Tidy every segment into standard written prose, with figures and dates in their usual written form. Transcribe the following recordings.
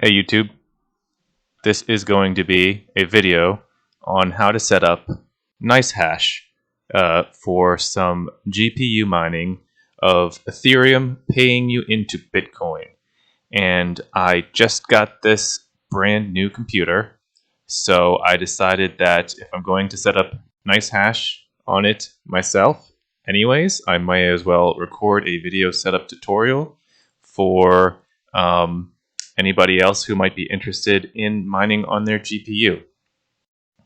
Hey YouTube, this is going to be a video on how to set up nicehash for some GPU mining of Ethereum paying you into Bitcoin. And I just got this brand new computer, so I decided that if I'm going to set up nicehash on it myself anyways, I might as well record a video setup tutorial for anybody else who might be interested in mining on their GPU.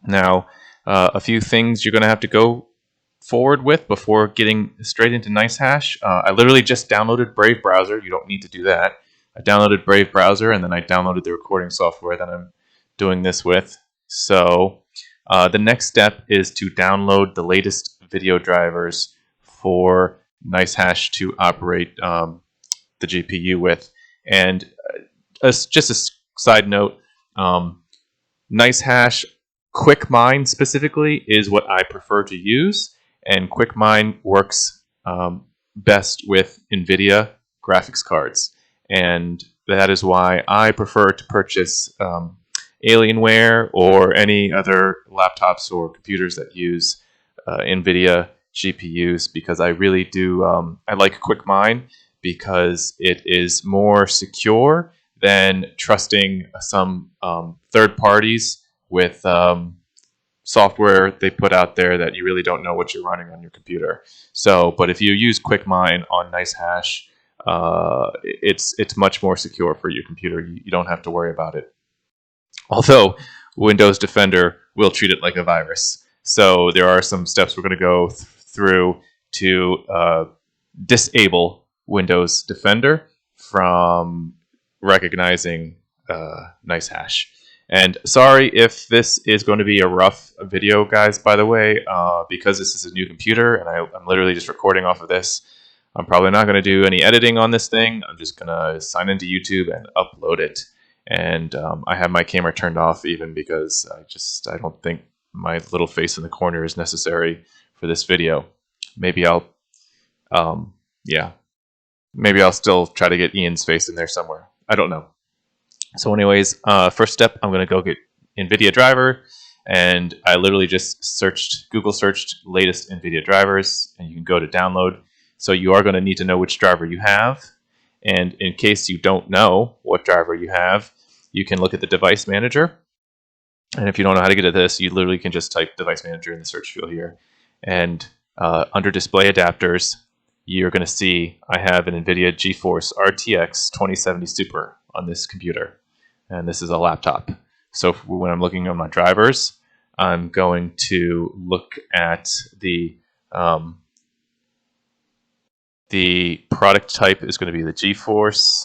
Now, a few things you're going to have to go forward with before getting straight into nicehash. I literally just downloaded Brave Browser. You don't need to do that. I downloaded Brave Browser and then I downloaded the recording software that I'm doing this with. So the next step is to download the latest video drivers for nicehash to operate the GPU with. And just a side note, nicehash quickmine specifically is what I prefer to use, and quickmine works best with NVIDIA graphics cards, and that is why I prefer to purchase Alienware or any other laptops or computers that use NVIDIA GPUs, because I really do I like quickmine because it is more secure than trusting some third parties with software they put out there that you really don't know what you're running on your computer. So, but if you use quickmine on nicehash, it's much more secure for your computer. You don't have to worry about it. Although Windows Defender will treat it like a virus. So there are some steps we're going to go through to disable Windows Defender from recognizing nicehash. And sorry if this is going to be a rough video, guys, by the way, because this is a new computer and I'm literally just recording off of this. I'm probably not going to do any editing on this thing. I'm just going to sign into YouTube and upload it. And I have my camera turned off even because I don't think my little face in the corner is necessary for this video. Maybe I'll maybe I'll still try to get Ian's face in there somewhere. I don't know. So anyways, first step, I'm going to go get NVIDIA driver. And I literally just Google searched latest NVIDIA drivers, and you can go to download. So you are going to need to know which driver you have. And in case you don't know what driver you have, you can look at the device manager. And if you don't know how to get at this, you literally can just type device manager in the search field here. And under display adapters, you're going to see I have an NVIDIA GeForce RTX 2070 Super on this computer. And this is a laptop. So when I'm looking at my drivers, I'm going to look at the product type is going to be the GeForce.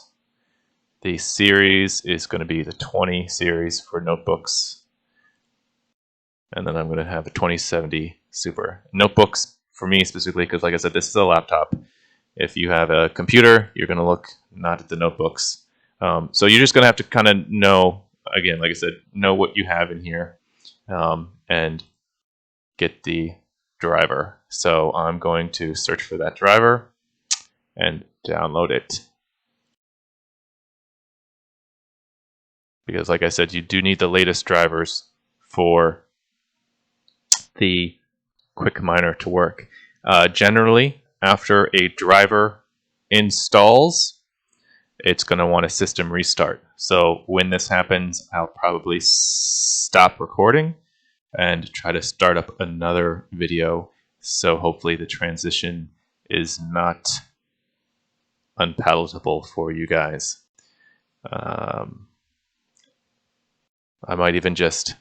The series is going to be the 20 series for notebooks. And then I'm going to have a 2070 Super. Notebooks for me specifically, because like I said, this is a laptop. If you have a computer, you're going to look not at the notebooks. So you're just going to have to kind of know, again, like I said, know what you have in here and get the driver. So I'm going to search for that driver and download it. Because like I said, you do need the latest drivers for the quickminer to work. Generally, after a driver installs, it's going to want a system restart. So when this happens, I'll probably stop recording and try to start up another video. So hopefully the transition is not unpalatable for you guys. I might even just...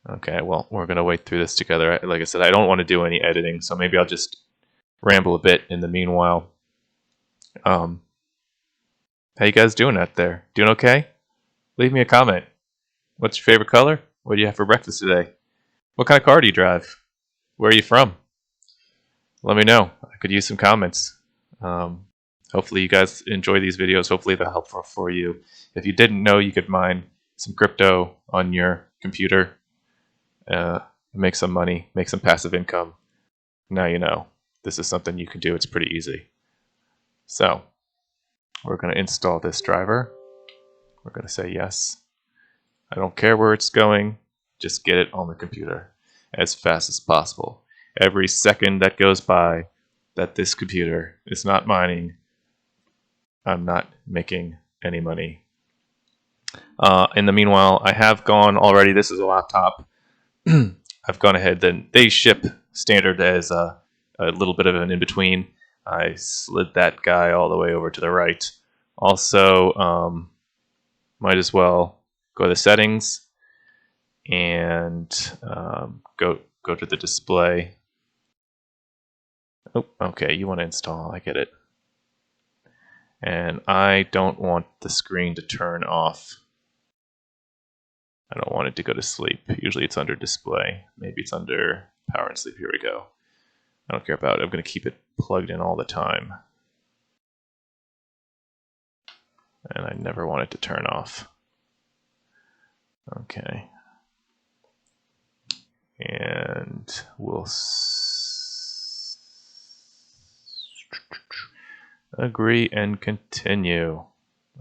Okay, well, we're going to wait through this together. Like I said, I don't want to do any editing, so maybe I'll just ramble a bit in the meanwhile. How you guys doing out there? Doing okay? Leave me a comment. What's your favorite color? What do you have for breakfast today? What kind of car do you drive? Where are you from? Let me know. I could use some comments. Hopefully you guys enjoy these videos. Hopefully they're helpful for you. If you didn't know you could mine some crypto on your computer, make some money, make some passive income, now you know. This is something you can do. It's pretty easy. So we're going to install this driver. We're going to say yes. I don't care where it's going. Just get it on the computer as fast as possible. Every second that goes by that this computer is not mining, I'm not making any money. In the meanwhile, I have gone already. This is a laptop. I've gone ahead. Then they ship standard as a little bit of an in-between. I slid that guy all the way over to the right. Also, might as well go to settings and go to the display. Oh, okay, you want to install. I get it. And I don't want the screen to turn off. I don't want it to go to sleep. Usually it's under display. Maybe it's under power and sleep. Here we go. I don't care about it. I'm going to keep it plugged in all the time. And I never want it to turn off. Okay. And we'll agree and continue.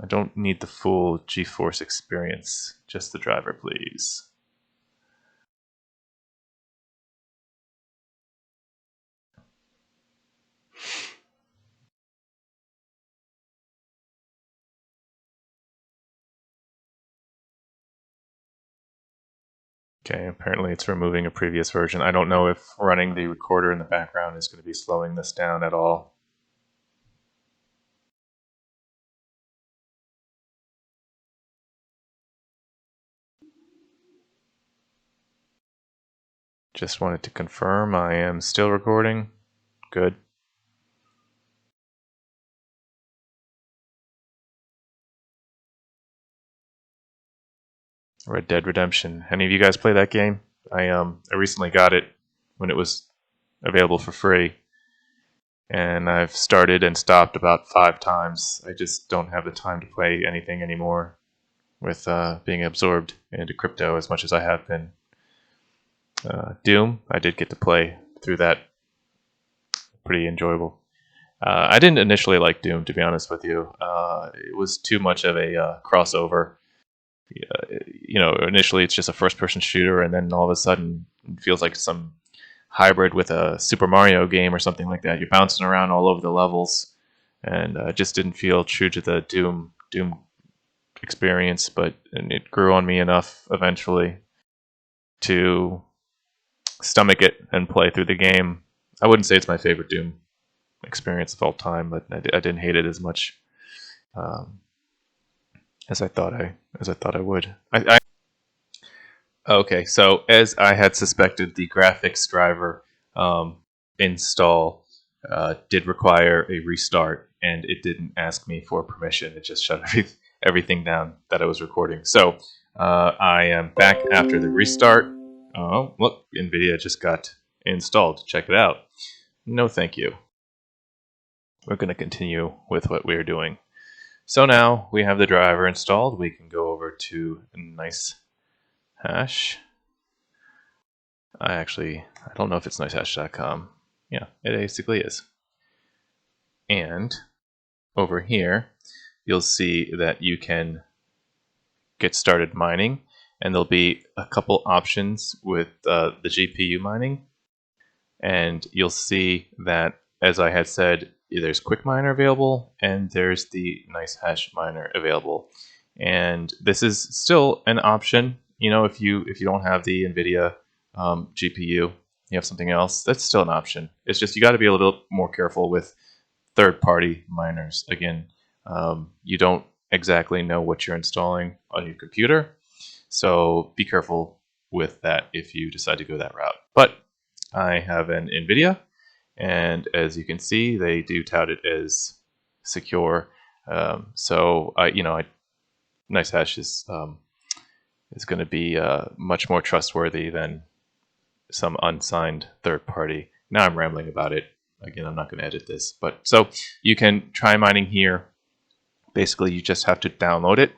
I don't need the full GeForce experience, just the driver, please. Okay, apparently it's removing a previous version. I don't know if running the recorder in the background is going to be slowing this down at all. Just wanted to confirm I am still recording. Good. Red Dead Redemption. Any of you guys play that game? I recently got it when it was available for free. And I've started and stopped about 5 times. I just don't have the time to play anything anymore with being absorbed into crypto as much as I have been. Doom, I did get to play through that. Pretty enjoyable. I didn't initially like Doom, to be honest with you. It was too much of a crossover. Initially it's just a first-person shooter, and then all of a sudden it feels like some hybrid with a Super Mario game or something like that. You're bouncing around all over the levels, and it just didn't feel true to the Doom experience. But it grew on me enough eventually to stomach it and play through the game. I wouldn't say it's my favorite Doom experience of all time, but I didn't hate it as much as I thought I would. Okay, so as I had suspected, the graphics driver install did require a restart, and it didn't ask me for permission. It just shut everything down that I was recording. So I am back after the restart. Oh, look, NVIDIA just got installed. Check it out. No, thank you. We're going to continue with what we're doing. So now we have the driver installed. We can go over to nicehash. I don't know if it's nicehash.com. Yeah, it basically is. And over here, you'll see that you can get started mining, and there'll be a couple options with the GPU mining. And you'll see that, as I had said, there's quickmine available, and there's the nicehash miner available. And this is still an option. If you don't have the NVIDIA GPU, you have something else, that's still an option. It's just you got to be a little more careful with third-party miners. Again, you don't exactly know what you're installing on your computer, so be careful with that if you decide to go that route. But I have an NVIDIA, and as you can see, they do tout it as secure. Nicehash is going to be much more trustworthy than some unsigned third party. Now I'm rambling about it. Again, I'm not going to edit this, but so you can try mining here. Basically, you just have to download it.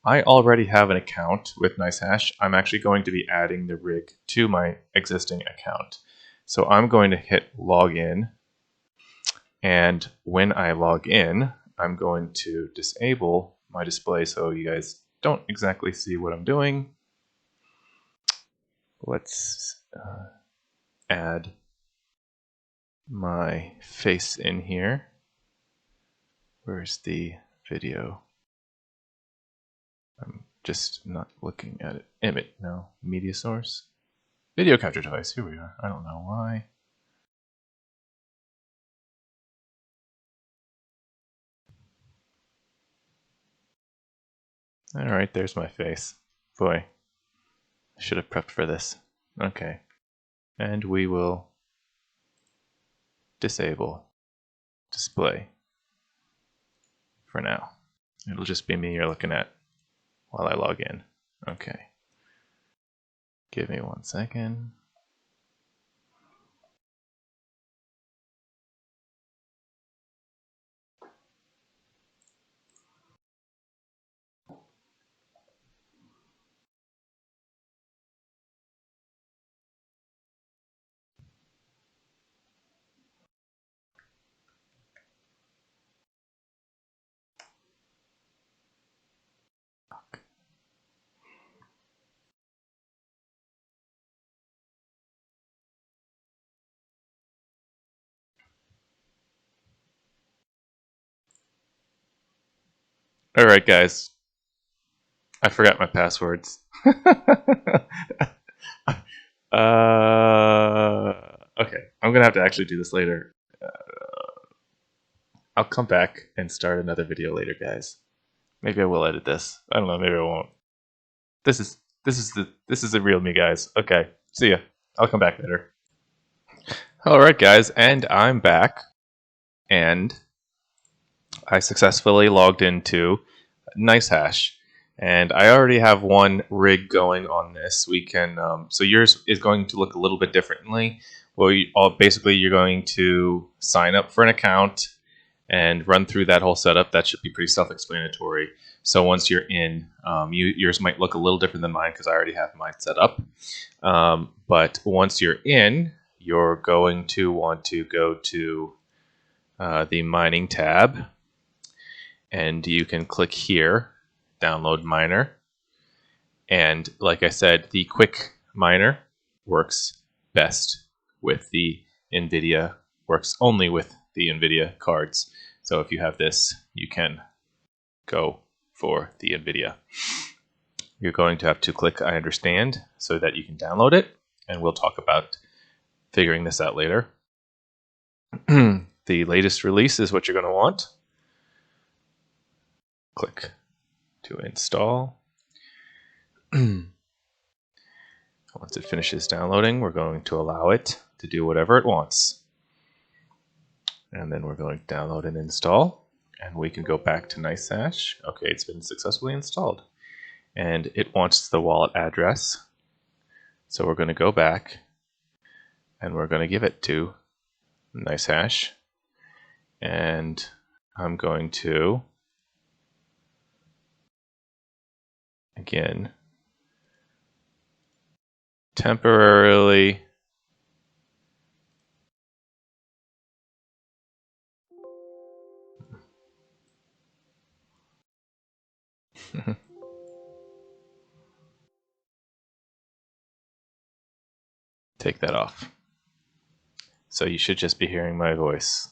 I already have an account with nicehash. I'm actually going to be adding the rig to my existing account. So I'm going to hit login, and when I log in, I'm going to disable my display so you guys don't exactly see what I'm doing. Let's add my face in here. Where's the video? I'm just not looking at it. Image, no. Media source. Video capture device. Here we are. I don't know why. Alright, there's my face. Boy, I should have prepped for this. Okay. And we will disable display for now. It'll just be me you're looking at while I log in. Okay. Give me 1 second. Alright guys, I forgot my passwords. Okay, I'm gonna have to actually do this later. I'll come back and start another video later, guys. Maybe I will edit this. I don't know. Maybe I won't. This is the real me, guys. Okay, see ya. I'll come back later. All right, guys, and I'm back, and I successfully logged into nicehash, and I already have one rig going on this. We can so yours is going to look a little bit differently. Well, basically you're going to sign up for an account and run through that whole setup. That should be pretty self-explanatory. So once you're in, yours might look a little different than mine because I already have mine set up. But once you're in, you're going to want to go to the mining tab, and you can click here, download miner. And like I said, the quick miner works best with the NVIDIA, works only with the NVIDIA cards. So if you have this, you can go for the NVIDIA. You're going to have to click I understand so that you can download it, and we'll talk about figuring this out later. The latest release is what you're going to want. Click to install. Once it finishes downloading, we're going to allow it to do whatever it wants. And then we're going to download and install. And we can go back to nicehash. Okay, it's been successfully installed. And it wants the wallet address. So we're going to go back and we're going to give it to nicehash. And I'm going to, again, temporarily take that off. So you should just be hearing my voice,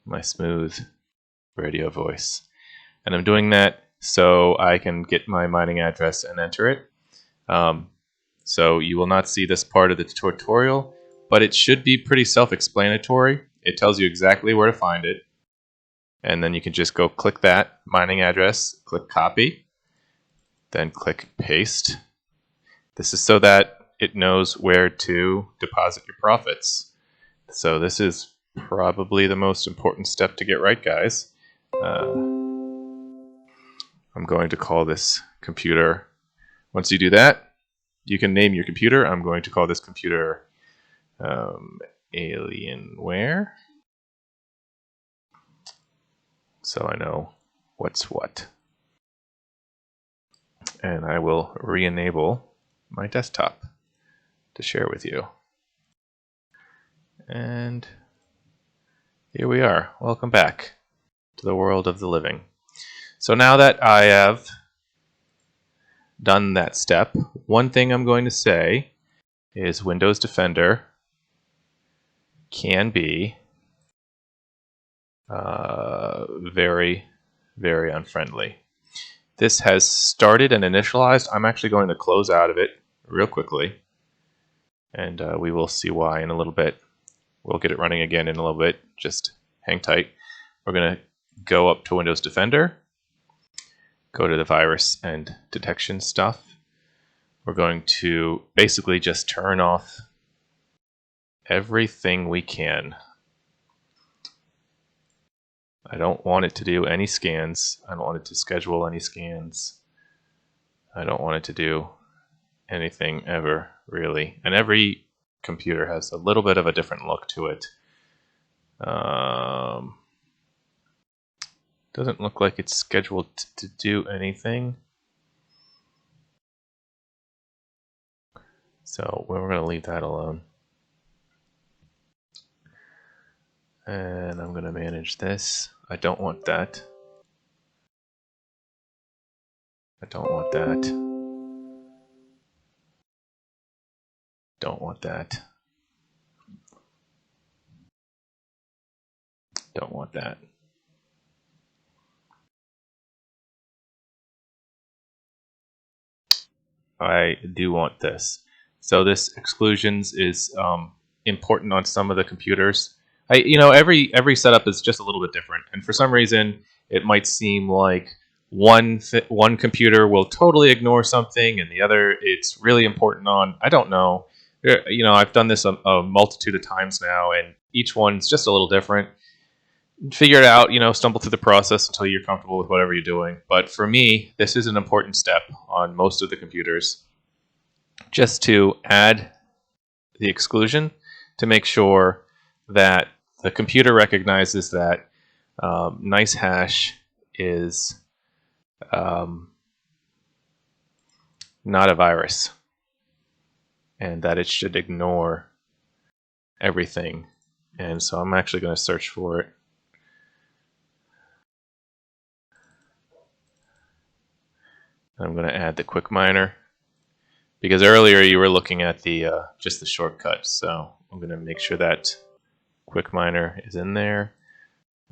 my smooth radio voice. And I'm doing that so I can get my mining address and enter it. So you will not see this part of the tutorial, but it should be pretty self-explanatory. It tells you exactly where to find it. And then you can just go click that mining address, click copy, then click paste. This is so that it knows where to deposit your profits. So this is probably the most important step to get right, guys. I'm going to call this computer. Once you do that, you can name your computer. I'm going to call this computer Alienware. So I know what's what. And I will re-enable my desktop to share with you. And here we are. Welcome back to the world of the living. So now that I have done that step, one thing I'm going to say is Windows Defender can be very, very unfriendly. This has started and initialized. I'm actually going to close out of it real quickly, and we will see why in a little bit. We'll get it running again in a little bit. Just hang tight. We're going to go up to Windows Defender, go to the virus and detection stuff. We're going to basically just turn off everything we can. I don't want it to do any scans. I don't want it to schedule any scans. I don't want it to do anything ever, really. And every computer has a little bit of a different look to it. Doesn't look like it's scheduled to do anything. So we're going to leave that alone. And I'm going to manage this. I don't want that. I don't want that. Don't want that. Don't want that. I do want this. So this exclusions is important on some of the computers. Every setup is just a little bit different, and for some reason, it might seem like one computer will totally ignore something, and the other it's really important on. I don't know. I've done this a multitude of times now, and each one's just a little different. Figure it out. Stumble through the process until you're comfortable with whatever you're doing. But for me, this is an important step on most of the computers, just to add the exclusion to make sure that the computer recognizes that nicehash is not a virus, and that it should ignore everything. And so I'm actually going to search for it. I'm going to add the quickminer, because earlier you were looking at the just the shortcut. So I'm going to make sure that quickminer is in there.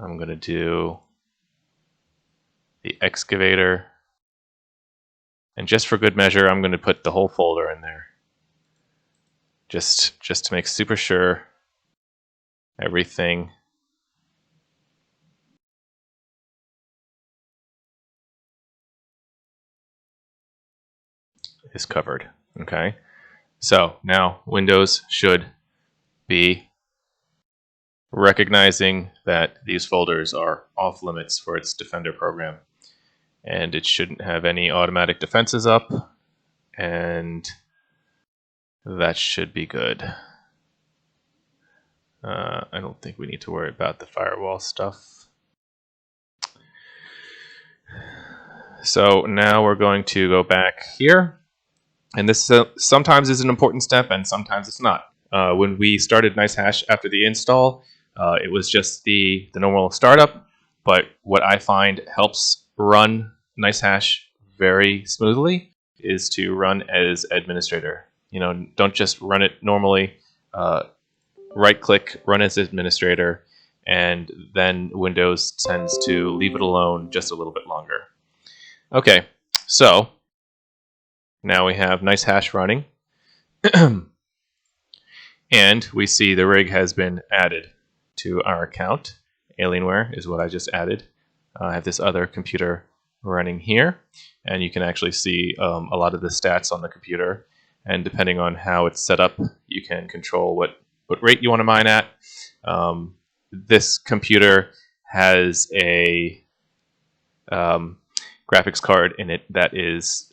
I'm going to do the excavator, and just for good measure, I'm going to put the whole folder in there, just to make super sure everything is covered. Okay, so now Windows should be recognizing that these folders are off limits for its Defender program, and it shouldn't have any automatic defenses up, and that should be good. I don't think we need to worry about the firewall stuff. So now we're going to go back here, and this sometimes is an important step and sometimes it's not. When we started nicehash after the install, it was just the normal startup, but what I find helps run nicehash very smoothly is to run as administrator. Don't just run it normally. Right click, run as administrator, and then Windows tends to leave it alone just a little bit longer. Okay, so now we have nicehash running, and we see the rig has been added to our account. Alienware is what I just added. I have this other computer running here, and you can actually see a lot of the stats on the computer, and depending on how it's set up, you can control what rate you want to mine at. This computer has a graphics card in it that is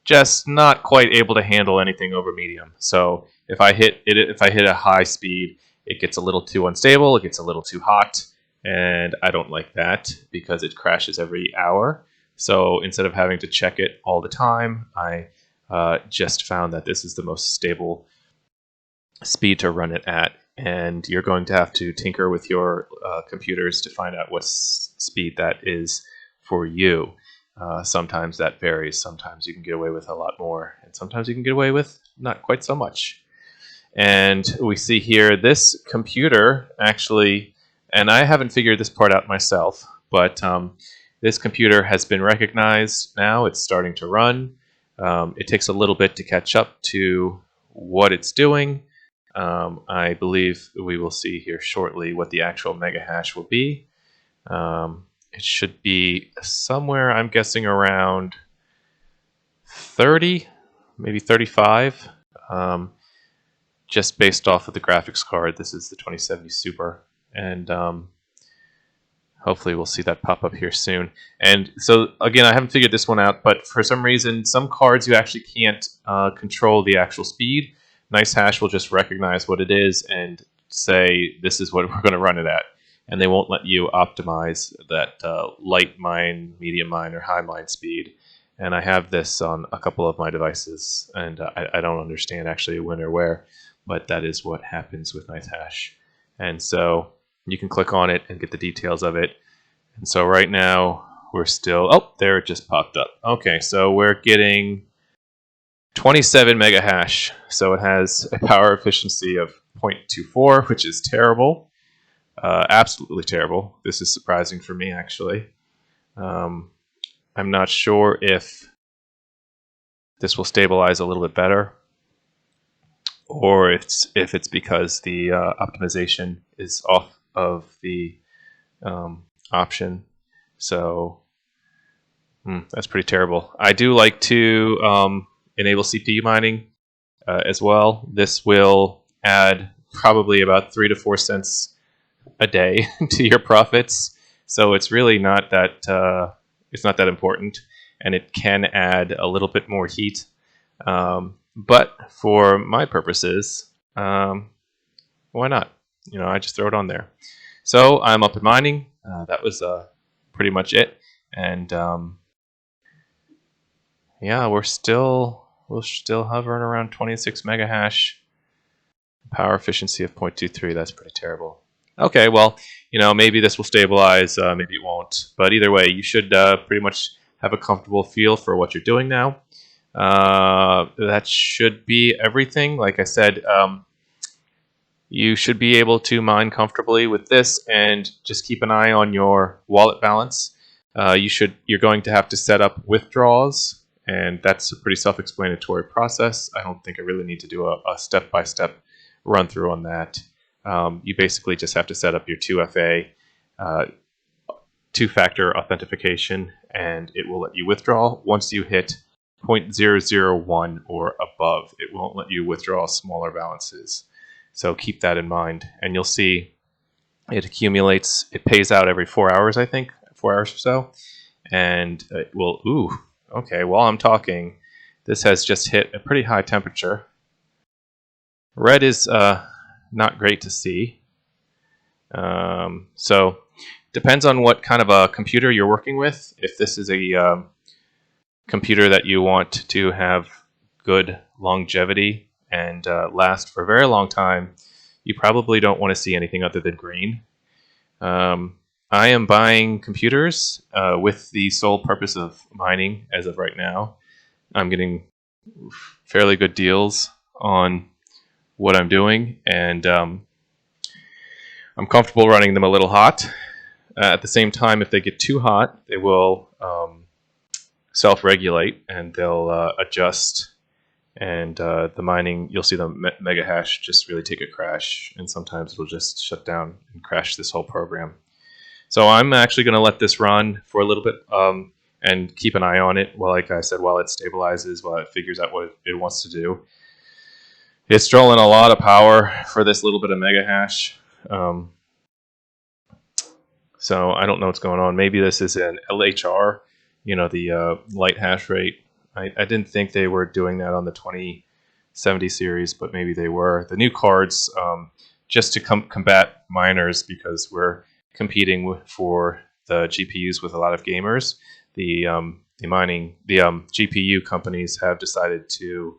just not quite able to handle anything over medium. So if I hit a high speed, it gets a little too unstable, it gets a little too hot, and I don't like that because it crashes every hour. So instead of having to check it all the time, I just found that this is the most stable speed to run it at, and you're going to have to tinker with your computers to find out what speed that is for you. Sometimes that varies. Sometimes you can get away with a lot more, and sometimes you can get away with not quite so much. And we see here this computer actually, and I haven't figured this part out myself, but this computer has been recognized now. It's starting to run. It takes a little bit to catch up to what it's doing. I believe we will see here shortly what the actual mega hash will be. It should be somewhere, I'm guessing, around 30, maybe 35, just based off of the graphics card. This is the 2070 Super, and hopefully we'll see that pop up here soon. And so, again, I haven't figured this one out, but for some reason, some cards you actually can't control the actual speed. Nicehash will just recognize what it is and say, this is what we're going to run it at. And they won't let you optimize that light mine, medium mine, or high mine speed. And I have this on a couple of my devices, and I don't understand actually when or where, but that is what happens with nicehash. And so you can click on it and get the details of it. And so right now we're still, oh, there it just popped up. Okay, so we're getting 27 mega hash. So it has a power efficiency of 0.24, which is terrible. Absolutely terrible. This is surprising for me, actually. I'm not sure if this will stabilize a little bit better, or if it's because the optimization is off of the option. So that's pretty terrible. I do like to enable CPU mining as well. This will add probably about 3 to 4 cents a day to your profits. So it's really not that it's not that important, and it can add a little bit more heat. But for my purposes, why not? I just throw it on there. So I'm up and mining. That was pretty much it. And yeah, we're still hovering around 26 mega hash. Power efficiency of 0.23. That's pretty terrible. Okay, well, maybe this will stabilize, maybe it won't. But either way, you should pretty much have a comfortable feel for what you're doing now. That should be everything. Like I said, you should be able to mine comfortably with this, and just keep an eye on your wallet balance. You're going to have to set up withdrawals, and that's a pretty self-explanatory process. I don't think I really need to do a step-by-step run through on that. You basically just have to set up your 2FA, two-factor authentication, and it will let you withdraw. Once you hit 0.001 or above, it won't let you withdraw smaller balances. So keep that in mind, and you'll see it accumulates. It pays out every 4 hours, I think, 4 hours or so, and it will. Ooh, okay. While I'm talking, this has just hit a pretty high temperature. Red is not great to see. So depends on what kind of a computer you're working with. If this is a computer that you want to have good longevity and last for a very long time, you probably don't want to see anything other than green. I am buying computers with the sole purpose of mining as of right now. I'm getting fairly good deals on what I'm doing, and I'm comfortable running them a little hot. At the same time, if they get too hot, they will self-regulate, and they'll adjust, and the mining, you'll see the mega hash just really take a crash, and sometimes it'll just shut down and crash this whole program. So I'm actually going to let this run for a little bit and keep an eye on it, like I said, while it stabilizes, while it figures out what it wants to do. It's drawing a lot of power for this little bit of mega hash. So I don't know what's going on. Maybe this is an LHR, the light hash rate. I didn't think they were doing that on the 2070 series, but maybe they were. The new cards, just to combat miners, because we're competing for the GPUs with a lot of gamers. The GPU companies have decided to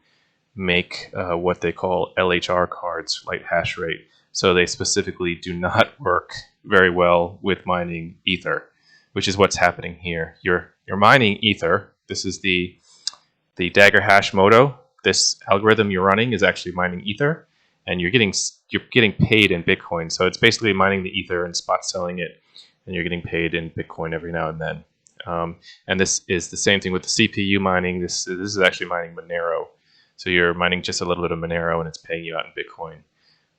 make what they call LHR cards, light hash rate. So they specifically do not work very well with mining Ether, which is what's happening here. You're you're mining Ether. This is the Dagger Hash Modo. This algorithm you're running is actually mining Ether, and you're getting paid in Bitcoin. So it's basically mining the Ether and spot selling it, and you're getting paid in Bitcoin every now and then. And this is the same thing with the CPU mining. This is actually mining Monero. So you're mining just a little bit of Monero, and it's paying you out in Bitcoin.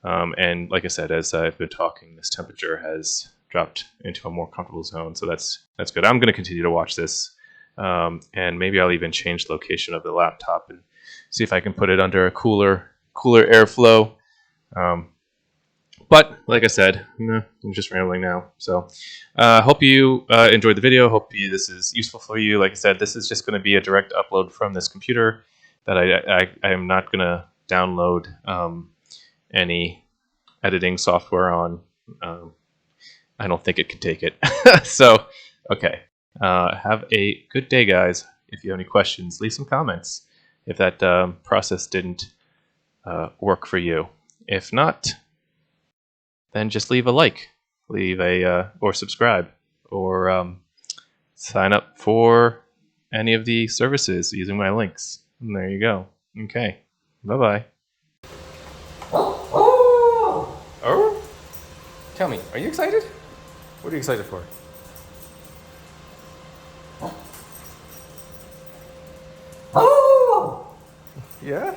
And like I said, as I've been talking, this temperature has dropped into a more comfortable zone. So that's good. I'm going to continue to watch this. And maybe I'll even change the location of the laptop and see if I can put it under a cooler airflow. But like I said, I'm just rambling now. So hope you enjoyed the video. Hope this is useful for you. Like I said, this is just going to be a direct upload from this computer that I am not going to download any editing software on. I don't think it could take it. So, okay. Have a good day, guys. If you have any questions, leave some comments if that process didn't work for you. If not, then just leave a like, or subscribe, or sign up for any of the services using my links. And there you go. Okay. Bye-bye. Oh? Tell me, are you excited? What are you excited for? Oh! Yeah?